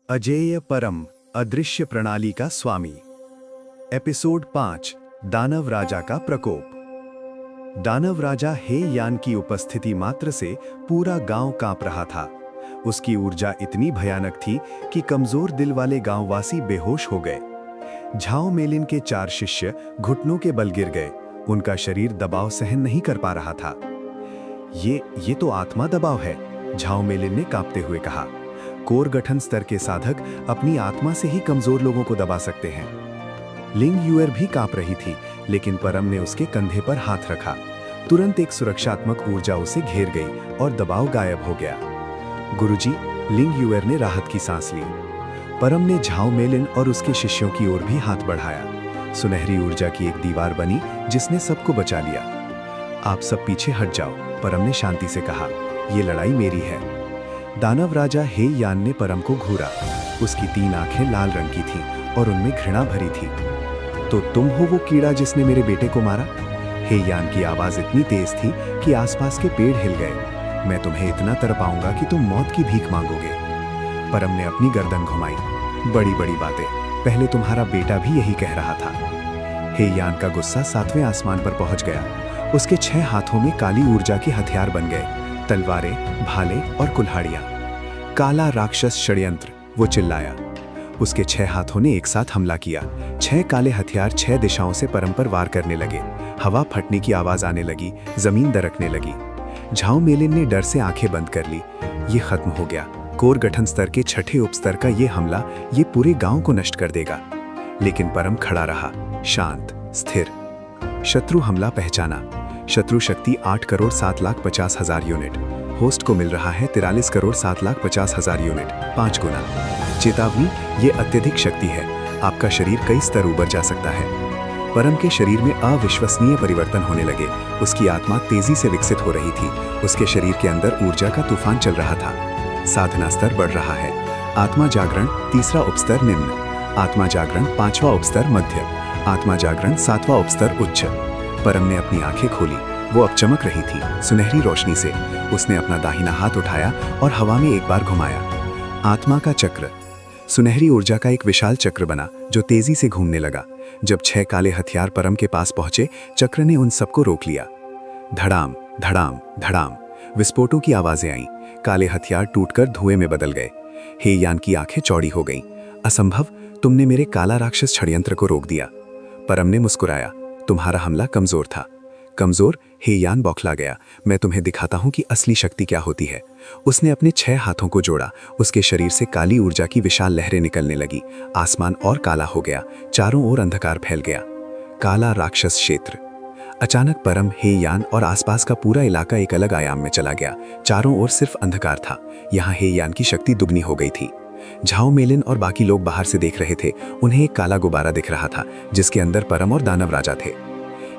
अजेय परम अदृश्य प्रणाली का स्वामी। एपिसोड 5 दानव राजा का प्रकोप। दानव राजा हे यान की उपस्थिति मात्र से पूरा गांव कांप रहा था। उसकी ऊर्जा इतनी भयानक थी कि कमजोर दिल वाले गांववासी बेहोश हो गए। झाओ मेलिन के 4 शिष्य घुटनों के बल गिर गए। उनका शरीर दबाव सहन नहीं कर पा रहा था। ये तो आत्मा दबाव है, झाओ मेलिन ने कांपते हुए कहा। कोर गठन स्तर के साधक अपनी आत्मा से ही कमजोर लोगों को दबा सकते हैं। लिंग युएर भी कांप रही थी, लेकिन परम ने उसके कंधे पर हाथ रखा। तुरंत एक सुरक्षात्मक ऊर्जा उसे घेर गई और दबाव गायब हो गया। गुरुजी, लिंग युएर ने राहत की सांस ली। परम ने झाओ मेलिन और उसके शिष्यों की ओर भी हाथ बढ़ाया। सुनहरी ऊर्जा की एक दीवार बनी जिसने सबको बचा लिया। आप सब पीछे हट जाओ, परम ने शांति से कहा। ये लड़ाई मेरी है। दानव राजा हे यान ने परम को घूरा। उसकी 3 आंखें लाल रंग की थीं और उनमें घृणा भरी थी। तो तुम हो वो कीड़ा जिसने मेरे बेटे को मारा? हे यान की आवाज इतनी तेज थी कि आसपास के पेड़ हिल गए। मैं तुम्हें इतना तड़पाऊंगा कि तुम मौत की भीख मांगोगे। परम ने अपनी गर्दन घुमाई। बड़ी बड़ी बातें, पहले तुम्हारा बेटा भी यही कह रहा था। हे यान का गुस्सा 7वें आसमान पर पहुंच गया। उसके 6 हाथों में काली ऊर्जा के हथियार बन गए, तलवारें, भाले और कुल्हाड़ियां। काला राक्षस षड्यंत्र, वो चिल्लाया। उसके 6 हाथों ने एक साथ हमला किया। 6 काले हथियार 6 दिशाओं से परम पर वार करने लगे। हवा फटने की आवाज आने लगी, जमीन दरकने लगी। झाओ मेलिन ने डर से आंखें बंद कर ली। ये खत्म हो गया। कोर गठन स्तर के 6ठे उपस्तर का ये हमला ये पूरे गांव को नष्ट कर देगा। लेकिन परम खड़ा रहा, शांत, स्थिर। शत्रु हमला पहचाना। शत्रु शक्ति 8,07,50,000 यूनिट। होस्ट को मिल रहा है 43,07,50,000 यूनिट, 5 गुना। चेतावनी, ये अत्यधिक शक्ति है। आपका शरीर कई स्तर ऊपर जा सकता है। परम के शरीर में अविश्वसनीय परिवर्तन होने लगे। उसकी आत्मा तेजी से विकसित हो रही थी। उसके शरीर के अंदर ऊर्जा का तूफान चल रहा था। साधना स्तर बढ़ रहा है। आत्मा जागरण 3रा उपस्तर निम्न, आत्मा जागरण 5वां उपस्तर मध्य, आत्मा जागरण 7वां उपस्तर उच्च। परम ने अपनी आंखें खोली। वो अब चमक रही थी, सुनहरी रोशनी से। उसने अपना दाहिना हाथ उठाया और हवा में एक बार घुमाया। आत्मा का चक्र, सुनहरी ऊर्जा का एक विशाल चक्र बना जो तेजी से घूमने लगा। जब 6 काले हथियार परम के पास पहुंचे, चक्र ने उन सबको रोक लिया। धड़ाम धड़ाम धड़ाम विस्फोटों की आवाजें आईं। काले हथियार टूटकर धुएं में बदल गए। हे यान की आंखें चौड़ी हो गईं। असंभव, तुमने मेरे काला राक्षस षड्यंत्र को रोक दिया। परम ने मुस्कुराया। तुम्हारा हमला कमजोर था। कमजोर? हे यान बौखला गया। मैं तुम्हें दिखाता हूं कि असली शक्ति क्या होती है। उसने अपने 6 हाथों को जोड़ा। उसके शरीर से काली ऊर्जा की विशाल लहरें निकलने लगी। आसमान और काला हो गया। चारों ओर अंधकार फैल गया। काला राक्षस क्षेत्र। अचानक परम, हे यान और आसपास का पूरा इलाका एक अलग आयाम में चला गया। चारों ओर सिर्फ अंधकार था। यहाँ हे यान की शक्ति दुगनी हो गई थी। झाओ मेलिन और बाकी लोग बाहर से देख रहे थे। उन्हें एक काला गुब्बारा दिख रहा था जिसके अंदर परम और दानव राजा थे।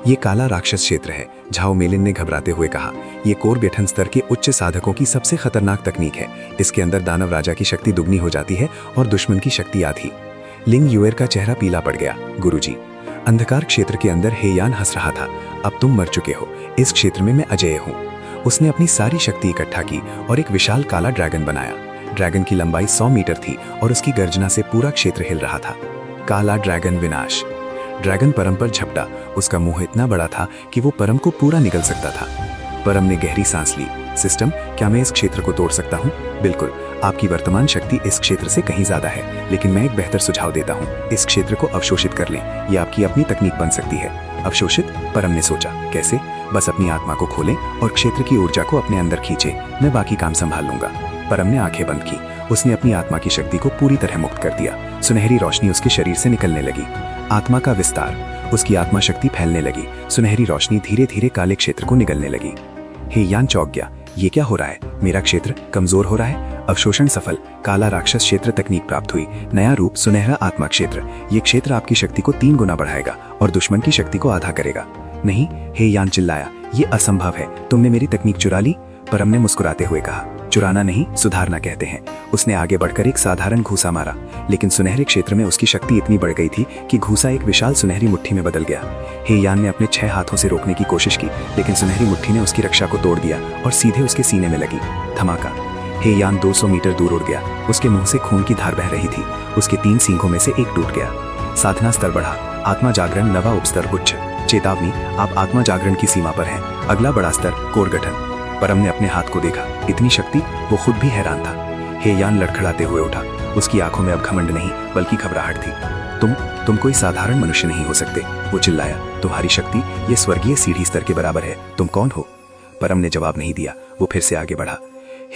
ये काला राक्षस क्षेत्र है, झाओ मेलिन ने घबराते हुए कहा। ये कोर गठन स्तर के उच्च साधकों की सबसे खतरनाक तकनीक है। इसके अंदर दानव राजा की शक्ति दुगनी हो जाती है और दुश्मन की शक्ति आधी। लिंग युएर का चेहरा पीला पड़ गया। गुरुजी, अंधकार क्षेत्र के अंदर हे यान हंस रहा था। अब तुम मर चुके हो। इस क्षेत्र में मैं अजेय हूँ। उसने अपनी सारी शक्ति इकट्ठा की और एक विशाल काला ड्रैगन बनाया। ड्रैगन की लंबाई 100 मीटर थी और उसकी गर्जना से पूरा क्षेत्र हिल रहा था। काला ड्रैगन विनाश। ड्रैगन परम पर झपटा। उसका मुंह इतना बड़ा था कि वो परम को पूरा निगल सकता था। परम ने गहरी सांस ली। सिस्टम, क्या मैं इस क्षेत्र को तोड़ सकता हूँ? बिल्कुल। आपकी वर्तमान शक्ति इस क्षेत्र से कहीं ज्यादा है, लेकिन मैं एक बेहतर सुझाव देता हूँ। इस क्षेत्र को अवशोषित कर लें। यह आपकी अपनी तकनीक बन सकती है। अवशोषित? परम ने सोचा। कैसे? बस अपनी आत्मा को खोलें और क्षेत्र की ऊर्जा को अपने अंदर खींचे। मैं बाकी काम संभाल लूंगा। परम ने आंखें बंद की। उसने अपनी आत्मा की शक्ति को पूरी तरह मुक्त कर दिया। सुनहरी रोशनी उसके शरीर से निकलने लगी। आत्मा का विस्तार। उसकी आत्मा शक्ति फैलने लगी। सुनहरी रोशनी धीरे धीरे काले क्षेत्र को निगलने लगी। हे यान चौंक गया। ये क्या हो रहा है? मेरा क्षेत्र कमजोर हो रहा है। अवशोषण सफल। काला राक्षस क्षेत्र तकनीक प्राप्त हुई। नया रूप, सुनहरा आत्मा क्षेत्र। ये क्षेत्र आपकी शक्ति को 3 गुना बढ़ाएगा और दुश्मन की शक्ति को आधा करेगा। नहीं, हे यान चिल्लाया। ये असंभव है। तुमने मेरी तकनीक चुरा ली। परम ने मुस्कुराते हुए कहा। चुराना नहीं, सुधारना कहते हैं। उसने आगे बढ़कर एक साधारण घूसा मारा, लेकिन सुनहरे क्षेत्र में उसकी शक्ति इतनी बढ़ गई थी कि घूसा एक विशाल सुनहरी मुट्ठी में बदल गया। हे यान ने अपने 6 हाथों से रोकने की कोशिश की, लेकिन सुनहरी मुट्ठी ने उसकी रक्षा को तोड़ दिया और सीधे उसके सीने में लगी। धमाका। हे यान 200 मीटर दूर उड़ गया। उसके मुंह से खून की धार बह रही थी। उसके 3 सींगों में से एक टूट गया। साधना स्तर बढ़ा। आत्मा जागरण नवा उपस्तर उच्च। चेतावनी, आप आत्मा जागरण की सीमा पर हैं। अगला बड़ा स्तर कोर गठन। परम ने अपने हाथ को देखा, इतनी शक्ति, वो खुद भी हैरान था। हे यान लड़खड़ाते हुए उठा। उसकी आंखों में अब घमंड नहीं बल्कि घबराहट थी। तुम कोई साधारण मनुष्य नहीं हो सकते, वो चिल्लाया। तुम्हारी शक्ति ये स्वर्गीय सीढ़ी स्तर के बराबर है। तुम कौन हो? परम ने जवाब नहीं दिया। वो फिर से आगे बढ़ा।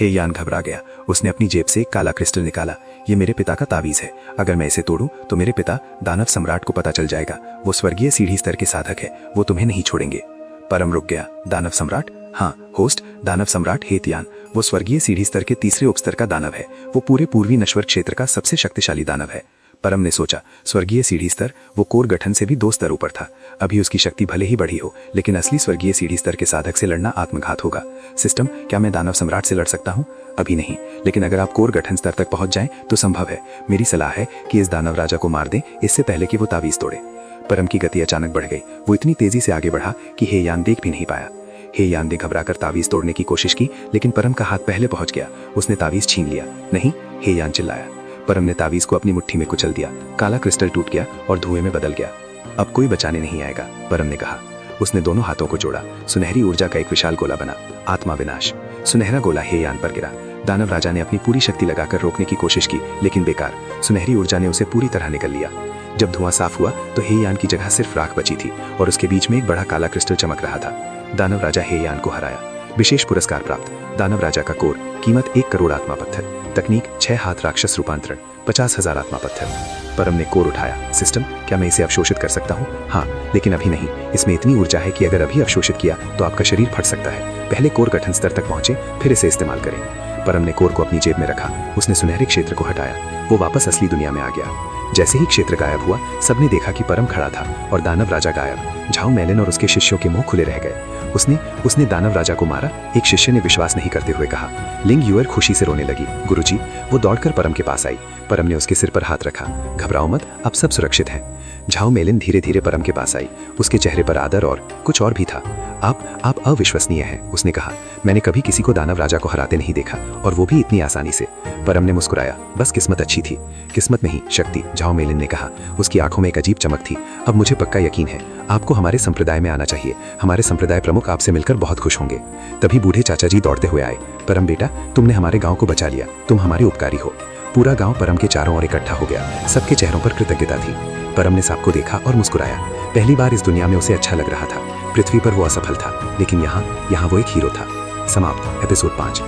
हे यान घबरा गया। उसने अपनी जेब से एक काला क्रिस्टल निकाला। ये मेरे पिता का तावीज है। अगर मैं इसे तोड़ूं तो मेरे पिता दानव सम्राट को पता चल जाएगा। वो स्वर्गीय सीढ़ी स्तर के साधक है, वो तुम्हें नहीं छोड़ेंगे। परम रुक गया। दानव सम्राट? हाँ होस्ट, दानव सम्राट हेतयान। वो स्वर्गीय सीढ़ी स्तर के तीसरे उपस्तर का दानव है। वो पूरे पूर्वी नश्वर क्षेत्र का सबसे शक्तिशाली दानव है। परम ने सोचा, स्वर्गीय सीढ़ी स्तर, वो कोर गठन से भी 2 स्तर ऊपर था। अभी उसकी शक्ति भले ही बढ़ी हो, लेकिन असली स्वर्गीय सीढ़ी स्तर के साधक से लड़ना आत्मघात होगा। सिस्टम, क्या मैं दानव सम्राट से लड़ सकता हूँ? अभी नहीं, लेकिन अगर आप कोर गठन स्तर तक पहुंच जाएं तो संभव है। मेरी सलाह है कि इस दानव राजा को मार दें, इससे पहले कि वो तावीज तोड़े। परम की गति अचानक बढ़ गई। वो इतनी तेजी से आगे बढ़ा कि हे यान देख भी नहीं पाया। हे यान ने घबराकर तावीज तोड़ने की कोशिश की, लेकिन परम का हाथ पहले पहुंच गया। उसने तावीज छीन लिया। नहीं, हे यान चिल्लाया। परम ने तावीज को अपनी मुट्ठी में कुचल दिया। काला क्रिस्टल टूट गया और धुएं में बदल गया। अब कोई बचाने नहीं आएगा, परम ने कहा। उसने दोनों हाथों को जोड़ा। सुनहरी ऊर्जा का एक विशाल गोला बना। आत्मा विनाश। सुनहरा गोला हे यान पर गिरा। दानव राजा ने अपनी पूरी शक्ति लगाकर रोकने की कोशिश की, लेकिन बेकार। सुनहरी ऊर्जा ने उसे पूरी तरह निगल लिया। जब धुआं साफ हुआ तो हे यान की जगह सिर्फ राख बची थी और उसके बीच में एक बड़ा काला क्रिस्टल चमक रहा था। दानव राजा हे यान को हराया। विशेष पुरस्कार प्राप्त। दानव राजा का कोर, कीमत 1 करोड़ आत्मा पत्थर। तकनीक 6 हाथ राक्षस रूपांतरण, 50,000 आत्मा पत्थर। परम ने कोर उठाया। सिस्टम, क्या मैं इसे अवशोषित कर सकता हूँ? हाँ, लेकिन अभी नहीं। इसमें इतनी ऊर्जा है कि अगर अभी अवशोषित किया तो आपका शरीर फट सकता है। पहले कोर गठन स्तर तक पहुंचे, फिर इसे इस्तेमाल करें। परम ने कोर को अपनी जेब में रखा। उसने सुनहरे क्षेत्र को हटाया। वो वापस असली दुनिया में आ गया। जैसे ही क्षेत्र गायब हुआ, सबने देखा कि परम खड़ा था और दानव राजा गायब। झाओ मेलिन और उसके शिष्यों के मुंह खुले रह गए। उसने दानव राजा को मारा? एक शिष्य ने विश्वास नहीं करते हुए कहा। लिंग यूर खुशी से रोने लगी। गुरुजी, वो दौड़कर परम के पास आई। परम ने उसके सिर पर हाथ रखा। घबराओ मत, अब सब सुरक्षित है। झाओ मेलिन धीरे धीरे परम के पास आई। उसके चेहरे पर आदर और कुछ और भी था। आप अविश्वसनीय हैं, उसने कहा। मैंने कभी किसी को दानव राजा को हराते नहीं देखा, और वो भी इतनी आसानी से। परम ने मुस्कुराया। बस किस्मत अच्छी थी। किस्मत नहीं, शक्ति, झाओ मेलिन ने कहा। उसकी आंखों में एक अजीब चमक थी। अब मुझे पक्का यकीन है, आपको हमारे संप्रदाय में आना चाहिए। हमारे संप्रदाय प्रमुख आपसे मिलकर बहुत खुश होंगे। तभी बूढ़े चाचा जी दौड़ते हुए आए। परम बेटा, तुमने हमारे गांव को बचा लिया। तुम हमारे उपकारी हो। पूरा गांव परम के चारों ओर इकट्ठा हो गया। सबके चेहरों पर कृतज्ञता थी। परम ने सबको देखा और मुस्कुराया। पहली बार इस दुनिया में उसे अच्छा लग रहा था। पृथ्वी पर वो असफल था, लेकिन यहाँ वो एक हीरो था। समाप्त। एपिसोड 5।